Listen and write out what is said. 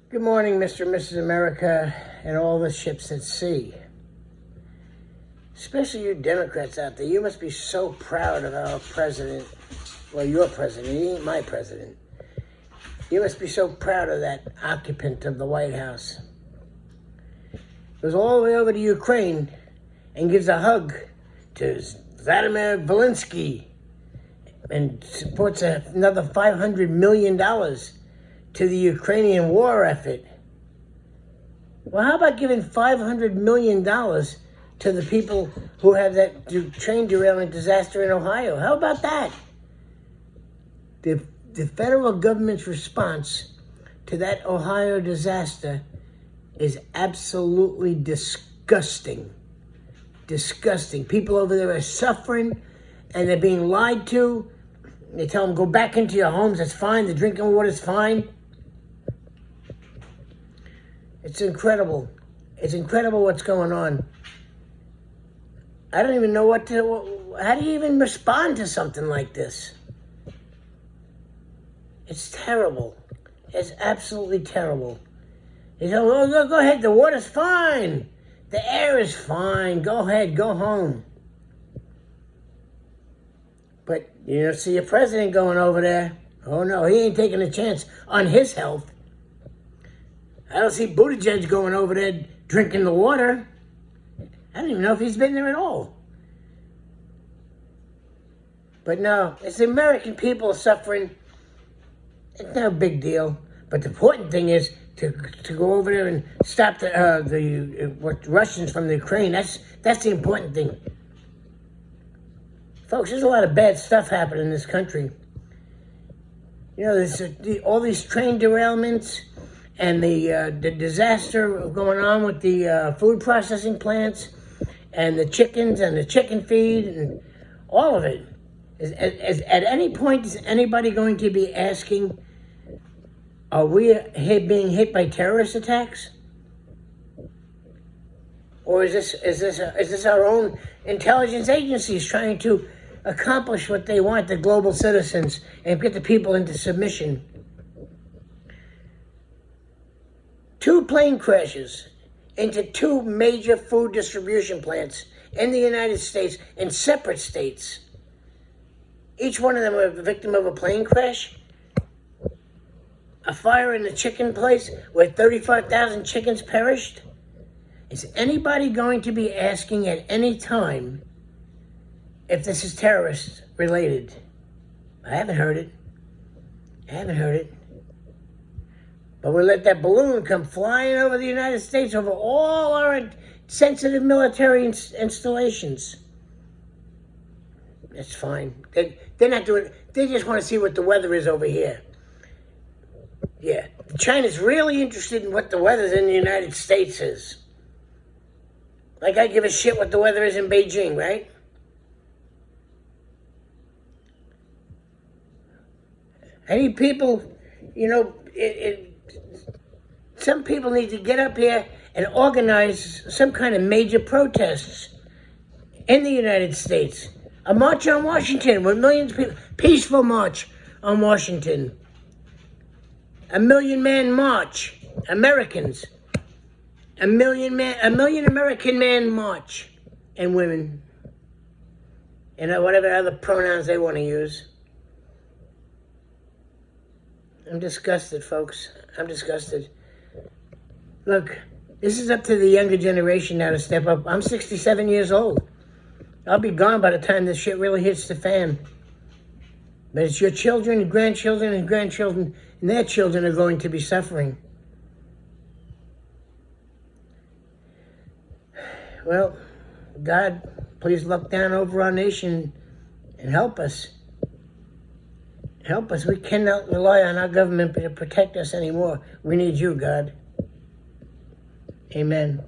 Good morning, Mr. and Mrs. America, and all the ships at sea. Especially you Democrats out there. You must be so proud of our president. Well, your president. He ain't my president. You must be so proud of that occupant of the White House. Goes all the way over to Ukraine and gives a hug to Vladimir Zelensky and supports another $500 million to the Ukrainian war effort. Well, how about giving $500 million to the people who have that train derailment disaster in Ohio? How about that? The federal government's response to that Ohio disaster is absolutely disgusting. Disgusting. People over there are suffering and they're being lied to. They tell them, go back into your homes, it's fine. The drinking water's fine. It's incredible. It's incredible what's going on. I don't even know how do you even respond to something like this? It's terrible. It's absolutely terrible. They tell them, oh, go ahead, the water's fine. The air is fine. Go ahead, go home. But you don't see a president going over there. Oh no, he ain't taking a chance on his health. I don't see Buttigieg going over there drinking the water. I don't even know if he's been there at all. But no, it's the American people suffering. It's no big deal. But the important thing is to go over there and stop the Russians from the Ukraine. That's the important thing. Folks, there's a lot of bad stuff happening in this country. You know, there's all these train derailments and the disaster going on with the food processing plants and the chickens and the chicken feed and all of it. At any point, is anybody going to be asking, are we being hit by terrorist attacks? Or is this our own intelligence agencies trying to accomplish what they want, the global citizens, and get the people into submission? 2 plane crashes into 2 major food distribution plants in the United States in separate states. Each one of them were a victim of a plane crash. A fire in the chicken place where 35,000 chickens perished. Is anybody going to be asking at any time if this is terrorist related? I haven't heard it. But we let that balloon come flying over the United States, over all our sensitive military installations. That's fine. They're not doing it. They just want to see what the weather is over here. Yeah. China's really interested in what the weather in the United States is. Like I give a shit what the weather is in Beijing, right? Any people, you know, some people need to get up here and organize some kind of major protests in the United States. A march on Washington with millions of people. Peaceful march on Washington. A 1,000,000-man march. Americans. A million American man march. And women. And whatever other pronouns they want to use. I'm disgusted, folks. I'm disgusted. Look, this is up to the younger generation now to step up. I'm 67 years old. I'll be gone by the time this shit really hits the fan. But it's your children and grandchildren and their children are going to be suffering. Well, God, please look down over our nation and help us. Help us. We cannot rely on our government to protect us anymore. We need you, God. Amen.